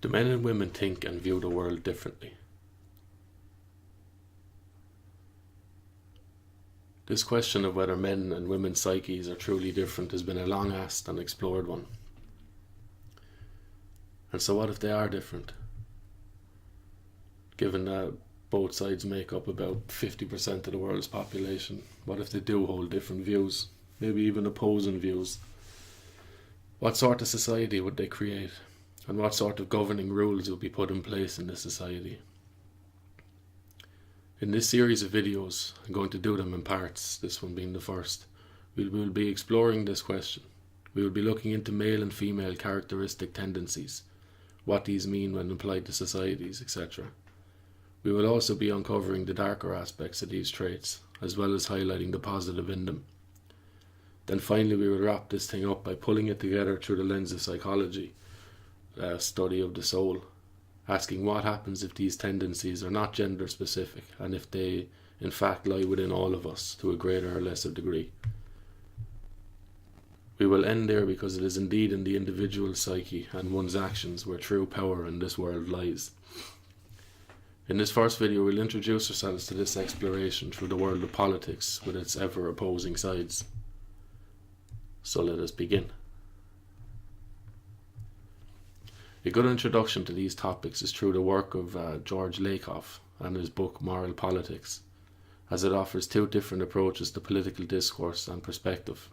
Do men and women think and view the world differently? This question of whether men and women's psyches are truly different has been a long asked and explored one. And so what if they are different? Given that both sides make up about 50% of the world's population, what if they do hold different views, maybe even opposing views? What sort of society would they create? And what sort of governing rules would be put in place in this society? In this series of videos, I'm going to do them in parts, this one being the first. We will be exploring this question. We will be looking into male and female characteristic tendencies, what these mean when applied to societies, etc. We will also be uncovering the darker aspects of these traits, as well as highlighting the positive in them. Then finally we will wrap this thing up by pulling it together through the lens of psychology, a study of the soul, asking what happens if these tendencies are not gender specific and if they in fact lie within all of us to a greater or lesser degree. We will end there because it is indeed in the individual psyche and one's actions where true power in this world lies. In this first video we'll introduce ourselves to this exploration through the world of politics with its ever opposing sides. So let us begin. A good introduction to these topics is through the work of George Lakoff and his book Moral Politics, as it offers two different approaches to political discourse and perspective.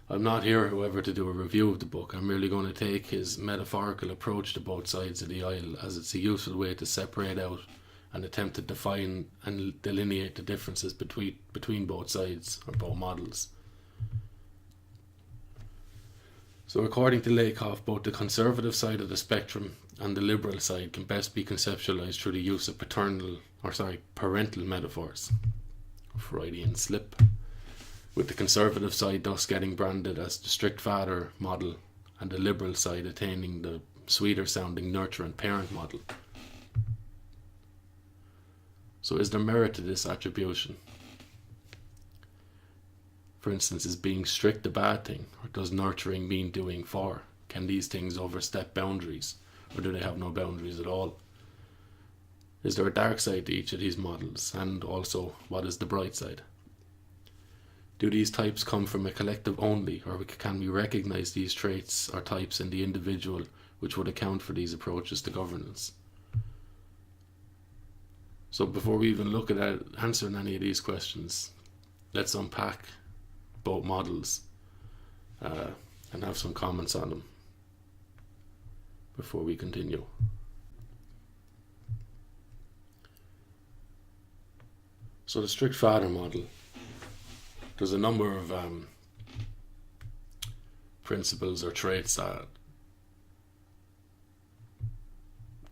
I'm not here, however, to do a review of the book. I'm merely going to take his metaphorical approach to both sides of the aisle, as it's a useful way to separate out and attempt to define and delineate the differences between both sides or both models. So according to Lakoff, both the conservative side of the spectrum and the liberal side can best be conceptualized through the use of parental metaphors. Freudian slip. With the conservative side thus getting branded as the strict father model and the liberal side attaining the sweeter sounding nurturant parent model. So is there merit to this attribution? For instance, is being strict a bad thing, or does nurturing mean doing for? Can these things overstep boundaries, or do they have no boundaries at all? Is there a dark side to each of these models, and also what is the bright side? Do these types come from a collective only, or can we recognize these traits or types in the individual which would account for these approaches to governance? So before we even look at answering any of these questions, let's unpack both models and have some comments on them before we continue. So the strict father model, there's a number of principles or traits that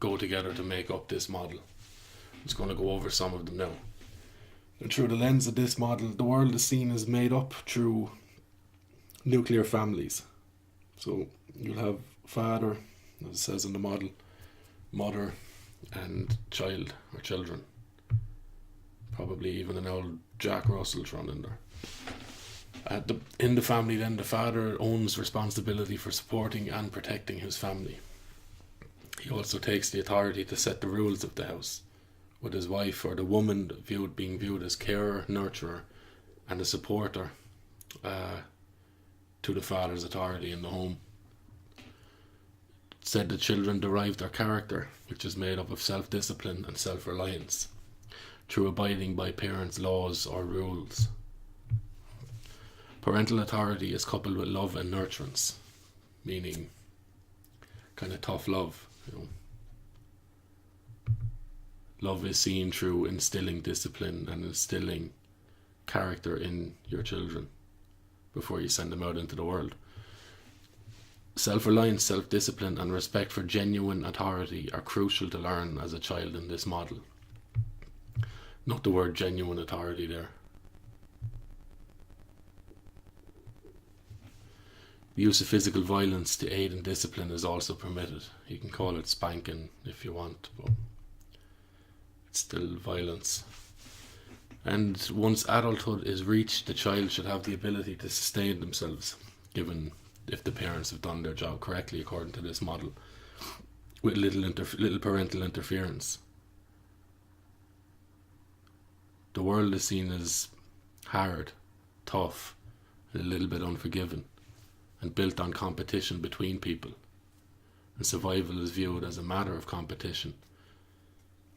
go together to make up this model. I'm just going to go over some of them now. And through the lens of this model, the world is seen as made up through nuclear families. So you'll have father, as it says in the model, mother and child or children. Probably even an old Jack Russell thrown in there. In the family then, the father owns responsibility for supporting and protecting his family. He also takes the authority to set the rules of the house, with his wife or the woman being viewed as carer, nurturer and a supporter to the father's authority in the home. It said the children derive their character, which is made up of self-discipline and self-reliance, through abiding by parents' laws or rules. Parental authority is coupled with love and nurturance, meaning kind of tough love, you know. Love is seen through instilling discipline and instilling character in your children before you send them out into the world. Self-reliance, self-discipline and respect for genuine authority are crucial to learn as a child in this model. Note the word genuine authority there. The use of physical violence to aid in discipline is also permitted. You can call it spanking if you want, but it's still violence. And once adulthood is reached, the child should have the ability to sustain themselves, given if the parents have done their job correctly according to this model. with little parental interference. The world is seen as hard, tough, and a little bit unforgiving, and built on competition between people. And survival is viewed as a matter of competition,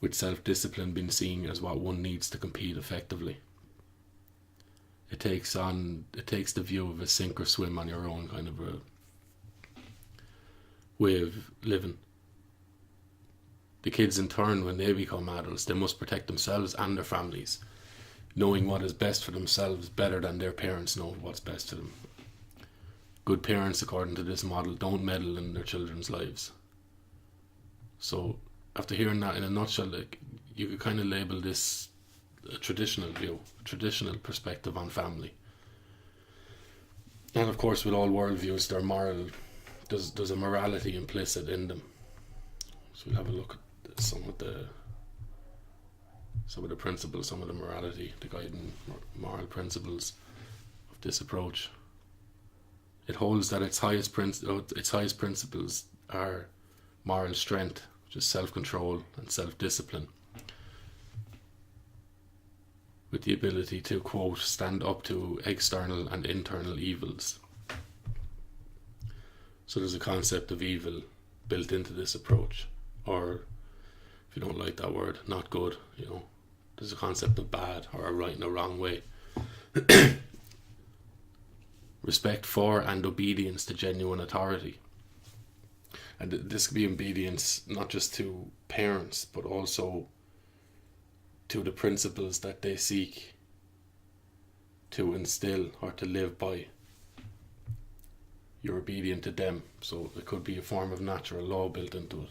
with self-discipline being seen as what one needs to compete effectively. It takes the view of a sink or swim on your own kind of a way of living. The kids in turn, when they become adults, they must protect themselves and their families, knowing what is best for themselves better than their parents know what's best for them. Good parents, according to this model, don't meddle in their children's lives. So, after hearing that in a nutshell, like, you could kind of label this a traditional view, a traditional perspective on family. And of course, with all worldviews, they're moral. There's a morality implicit in them. So we'll have a look at some of the principles, some of the morality, the guiding moral principles of this approach. It holds that its highest principles are moral strength, which is self-control and self-discipline, with the ability to, quote, stand up to external and internal evils. So there's a concept of evil built into this approach, or if you don't like that word, not good, there's a concept of bad or a right and a wrong way. Respect for and obedience to genuine authority. And this could be obedience not just to parents, but also to the principles that they seek to instill or to live by. You're obedient to them, so it could be a form of natural law built into it.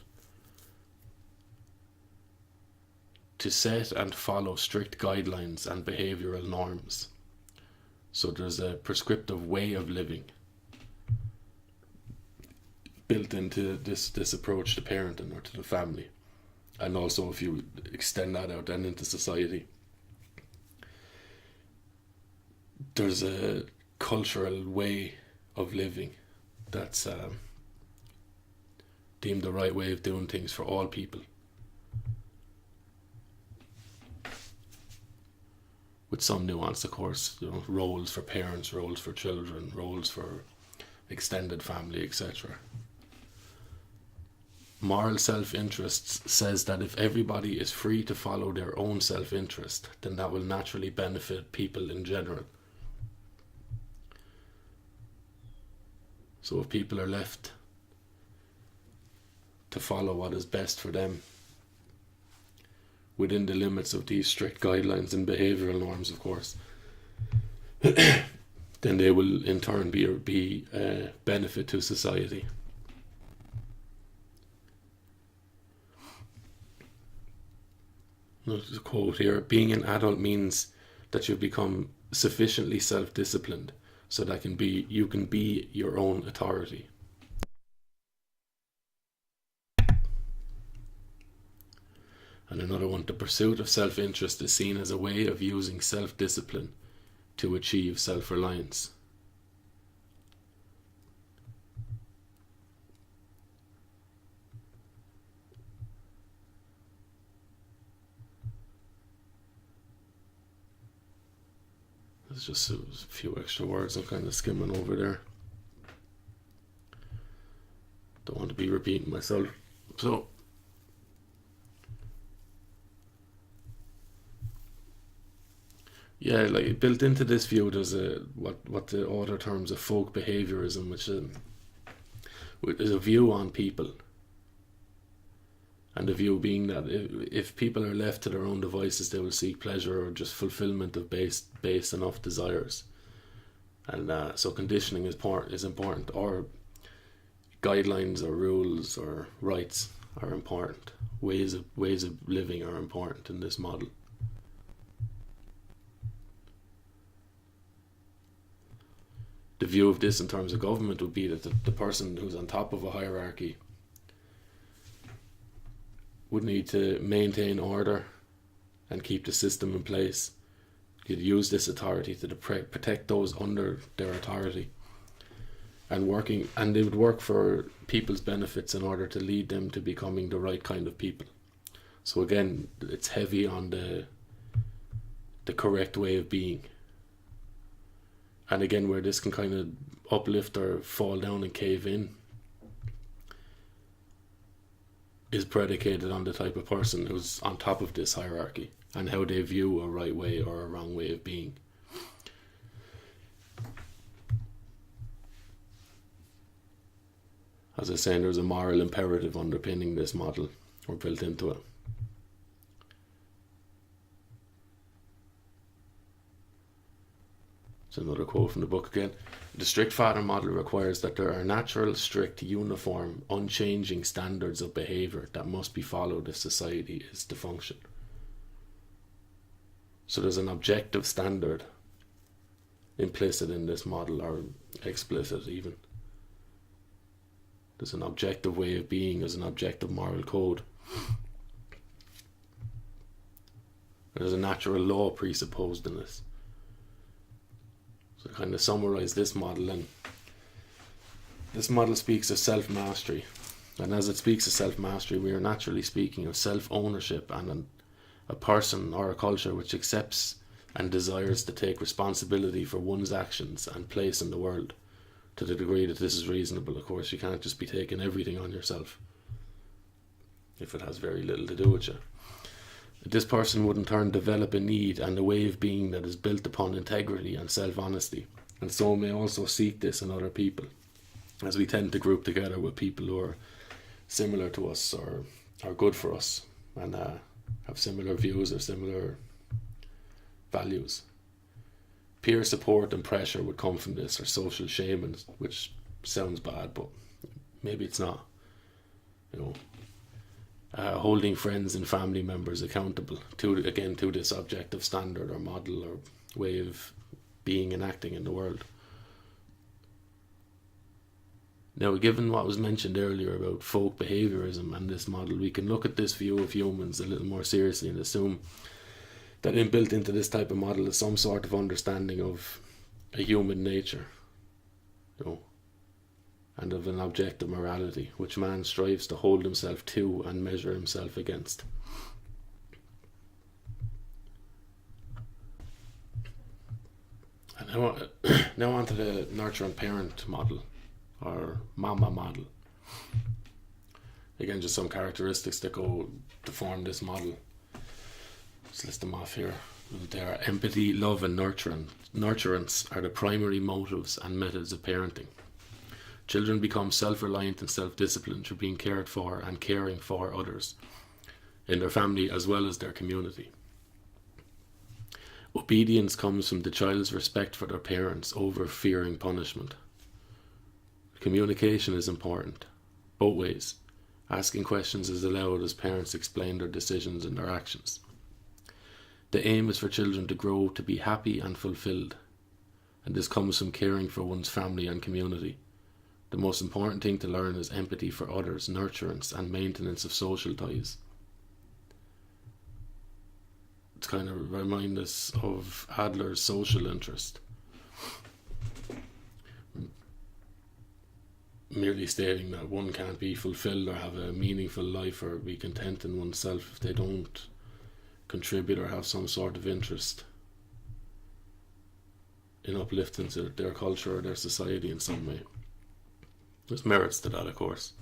To set and follow strict guidelines and behavioural norms. So there's a prescriptive way of living built into this approach to parenting or to the family. And also, if you extend that out then into society, there's a cultural way of living that's deemed the right way of doing things for all people, with some nuance, of course. Roles for parents, roles for children, roles for extended family, etc. Moral self-interest says that if everybody is free to follow their own self-interest, then that will naturally benefit people in general. So if people are left to follow what is best for them, within the limits of these strict guidelines and behavioural norms, of course, then they will in turn be a benefit to society. There's a quote here: being an adult means that you've become sufficiently self-disciplined so that you can be your own authority. And another one: the pursuit of self-interest is seen as a way of using self-discipline to achieve self-reliance. There's just a few extra words I'm kind of skimming over there. Don't want to be repeating myself. So, yeah, like built into this view, there's what the author terms of folk behaviourism, which is a view on people, and the view being that if people are left to their own devices, they will seek pleasure or just fulfilment of base enough desires, and so conditioning is important, or guidelines or rules or rights are important. Ways of living are important in this model. The view of this in terms of government would be that the person who's on top of a hierarchy would need to maintain order and keep the system in place. You'd use this authority to protect those under their authority, and they would work for people's benefits in order to lead them to becoming the right kind of people. So again, it's heavy on the correct way of being. And again, where this can kind of uplift or fall down and cave in is predicated on the type of person who's on top of this hierarchy and how they view a right way or a wrong way of being. As I was saying, there's a moral imperative underpinning this model, or built into it. It's another quote from the book again. The strict father model requires that there are natural, strict, uniform, unchanging standards of behaviour that must be followed if society is to function. So there's an objective standard implicit in this model, or explicit even. There's an objective way of being, there's an objective moral code. There's a natural law presupposed in this. So to kind of summarise this model, and this model speaks of self-mastery. And as it speaks of self-mastery, we are naturally speaking of self-ownership and a person or a culture which accepts and desires to take responsibility for one's actions and place in the world, to the degree that this is reasonable. Of course, you can't just be taking everything on yourself if it has very little to do with you. This person would in turn develop a need and a way of being that is built upon integrity and self-honesty, and so may also seek this in other people, as we tend to group together with people who are similar to us or are good for us and have similar views or similar values. Peer support and pressure would come from this, or social shaming, which sounds bad, but maybe it's not. Holding friends and family members accountable to this objective standard or model or way of being and acting in the world. Now, given what was mentioned earlier about folk behaviourism and this model, we can look at this view of humans a little more seriously and assume that inbuilt into this type of model is some sort of understanding of a human nature, and of an objective morality, which man strives to hold himself to and measure himself against. And now on to the nurture and parent model, or mama model. Again, just some characteristics that go to form this model. Let's list them off here. They are empathy, love and nurturance are the primary motives and methods of parenting. Children become self-reliant and self-disciplined through being cared for and caring for others in their family as well as their community. Obedience comes from the child's respect for their parents over fearing punishment. Communication is important, both ways. Asking questions is allowed as parents explain their decisions and their actions. The aim is for children to grow to be happy and fulfilled, and this comes from caring for one's family and community. The most important thing to learn is empathy for others, nurturance and maintenance of social ties. It's kind of remind us of Adler's social interest. Merely stating that one can't be fulfilled or have a meaningful life or be content in oneself if they don't contribute or have some sort of interest in uplifting to their culture or their society in some way. There's merits to that, of course.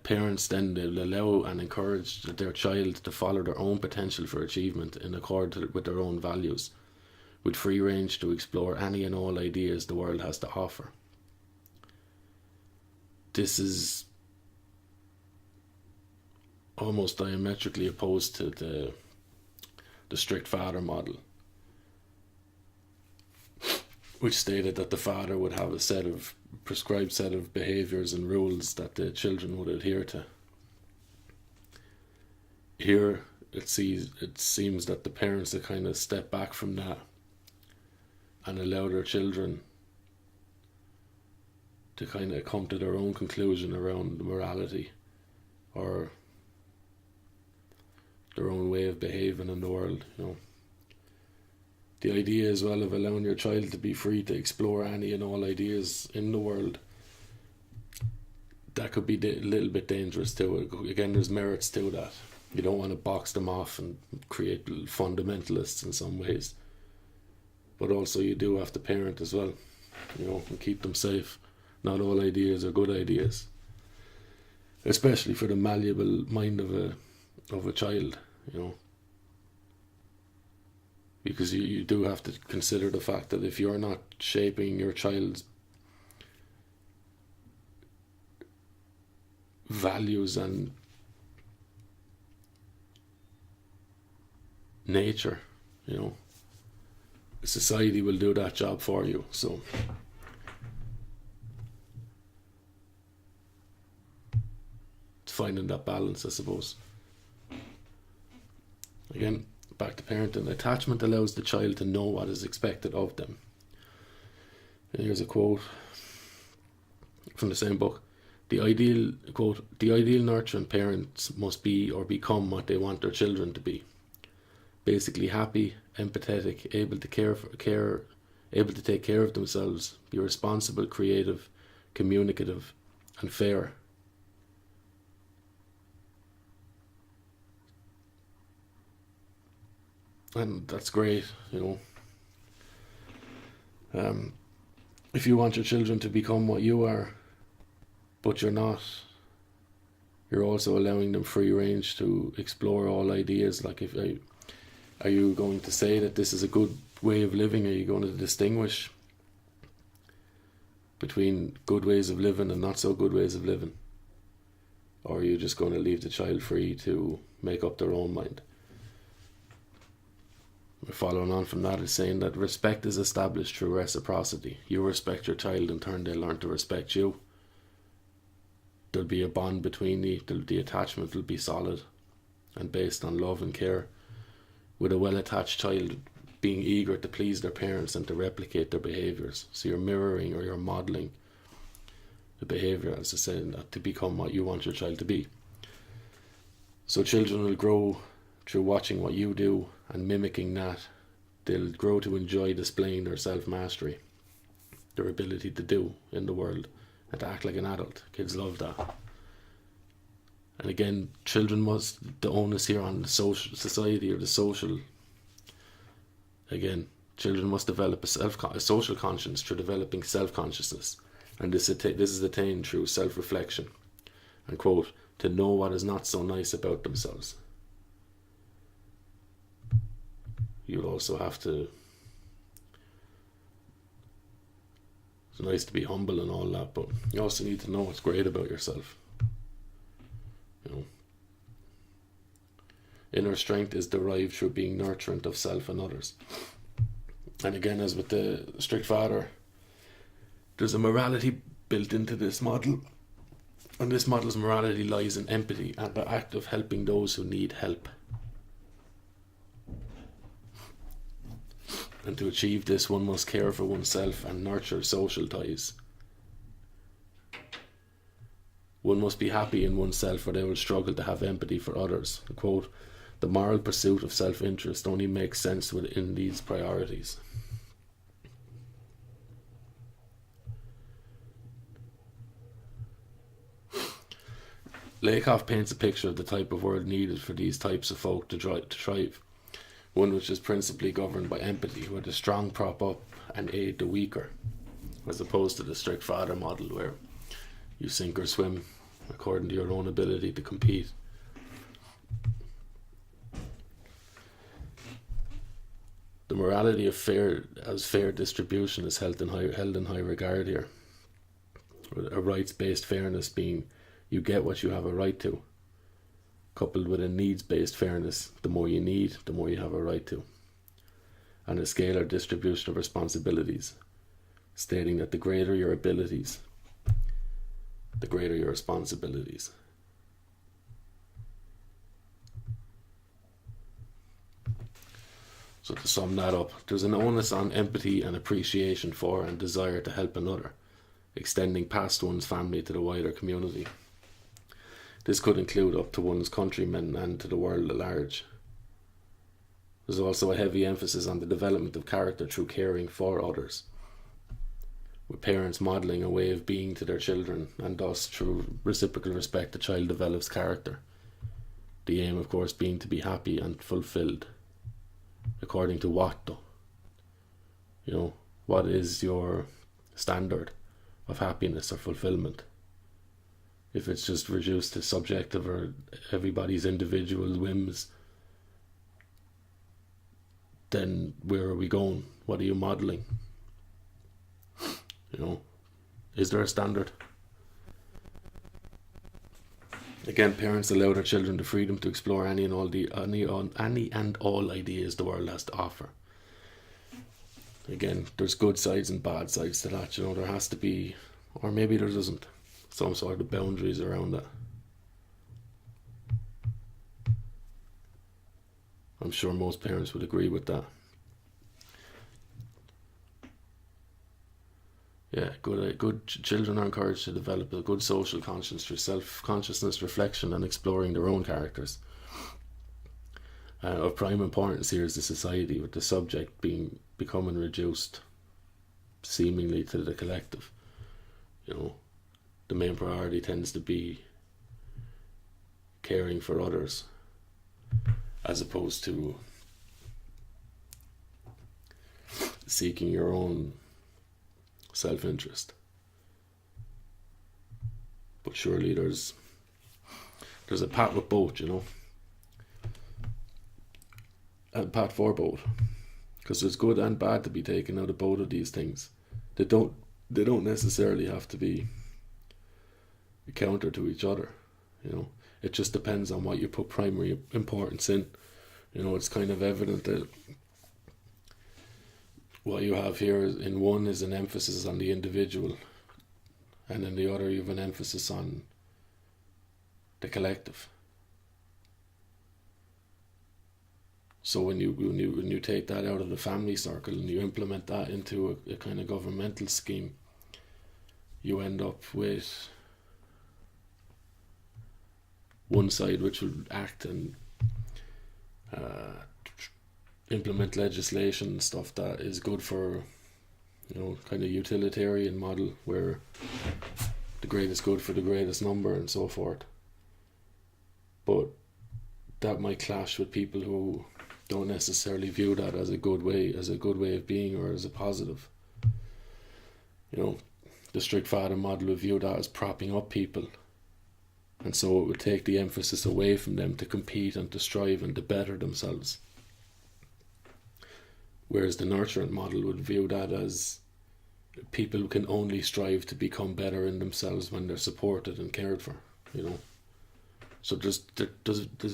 Parents then will allow and encourage their child to follow their own potential for achievement in accord with their own values, with free range to explore any and all ideas the world has to offer. This is almost diametrically opposed to the strict father model, which stated that the father would have a prescribed set of behaviours and rules that the children would adhere to. Here it seems that the parents have kind of step back from that and allow their children to kind of come to their own conclusion around morality or their own way of behaving in the world, The idea as well of allowing your child to be free to explore any and all ideas in the world, that could be a little bit dangerous too. Again, there's merits to that. You don't want to box them off and create fundamentalists in some ways. But also you do have to parent as well, and keep them safe. Not all ideas are good ideas. Especially for the malleable mind of a child, Because you do have to consider the fact that if you're not shaping your child's values and nature, society will do that job for you. So it's finding that balance, I suppose. Again, back to parenting. Attachment allows the child to know what is expected of them. And here's a quote from the same book. The ideal nurturing parents must be or become what they want their children to be. Basically happy, empathetic, able to take care of themselves, be responsible, creative, communicative, and fair. And that's great, If you want your children to become what you are, but you're not, you're also allowing them free range to explore all ideas. Like, are you going to say that this is a good way of living? Are you going to distinguish between good ways of living and not so good ways of living? Or are you just going to leave the child free to make up their own mind? Following on from that is saying that respect is established through reciprocity. You respect your child, in turn they'll learn to respect you. There'll be a bond between you. The attachment will be solid and based on love and care, with a well-attached child being eager to please their parents and to replicate their behaviours. So you're mirroring or you're modelling the behaviour, as I said, to become what you want your child to be. So children will grow through watching what you do and mimicking that. They'll grow to enjoy displaying their self-mastery, their ability to do in the world and to act like an adult. Kids love that. And again, the onus here on the social society or the social, again, children must develop a social conscience through developing self-consciousness. And this is attained through self-reflection and, quote, to know what is not so nice about themselves. You'll also have to, it's nice to be humble and all that, but you also need to know what's great about yourself. Inner strength is derived through being nurturant of self and others. And again, as with the strict father, there's a morality built into this model, and this model's morality lies in empathy and the act of helping those who need help. And to achieve this, one must care for oneself and nurture social ties. One must be happy in oneself, or they will struggle to have empathy for others. Quote, the moral pursuit of self-interest only makes sense within these priorities. Lakoff paints a picture of the type of world needed for these types of folk to thrive. One which is principally governed by empathy, where the strong prop up and aid the weaker, as opposed to the strict father model where you sink or swim according to your own ability to compete. The morality of fair distribution is held in high regard here. A rights-based fairness being you get what you have a right to, coupled with a needs-based fairness, the more you need, the more you have a right to. And a scalar distribution of responsibilities, stating that the greater your abilities, the greater your responsibilities. So to sum that up, there's an onus on empathy and appreciation for and desire to help another, extending past one's family to the wider community. This could include up to one's countrymen and to the world at large. There's also a heavy emphasis on the development of character through caring for others, with parents modelling a way of being to their children, and thus through reciprocal respect the child develops character. The aim, of course, being to be happy and fulfilled. According to what, though? What is your standard of happiness or fulfillment? If it's just reduced to subjective or everybody's individual whims, then where are we going? What are you modelling? Is there a standard? Again, parents allow their children the freedom to explore any and all ideas the world has to offer. Again, there's good sides and bad sides to that. There has to be, or maybe there doesn't, some sort of boundaries around that. I'm sure most parents would agree with that. Yeah, good children are encouraged to develop a good social conscience through self-consciousness, reflection, and exploring their own characters. Of prime importance here is the society, with the subject becoming reduced seemingly to the collective. The main priority tends to be caring for others, as opposed to seeking your own self-interest. But surely there's a path with both, and path for both, because there's good and bad to be taken out of both of these things. They don't necessarily have to be counter to each other. It just depends on what you put primary importance in. It's kind of evident that what you have here in one is an emphasis on the individual, and in the other you have an emphasis on the collective. So when you take that out of the family circle and you implement that into a kind of governmental scheme, you end up with one side which will act and implement legislation and stuff that is good for, kind of utilitarian model where the greatest good for the greatest number and so forth. But that might clash with people who don't necessarily view that as a good way of being, or as a positive. The strict father model would view that as propping up people, and so it would take the emphasis away from them to compete and to strive and to better themselves. Whereas the nurturant model would view that as people can only strive to become better in themselves when they're supported and cared for. So there's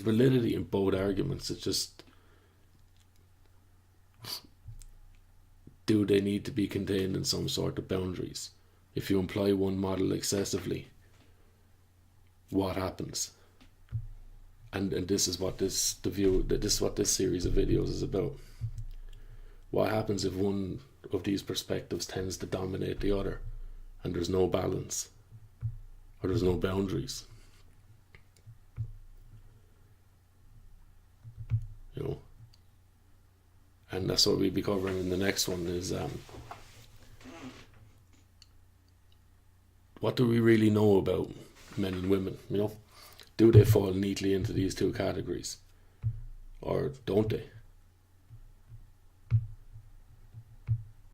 validity in both arguments. It's just, do they need to be contained in some sort of boundaries? If you employ one model excessively, what happens? And this is what this series of videos is about. What happens if one of these perspectives tends to dominate the other, and there's no balance, or there's no boundaries? And that's what we'll be covering in the next one, is what do we really know about men and women? Do they fall neatly into these two categories, or don't they?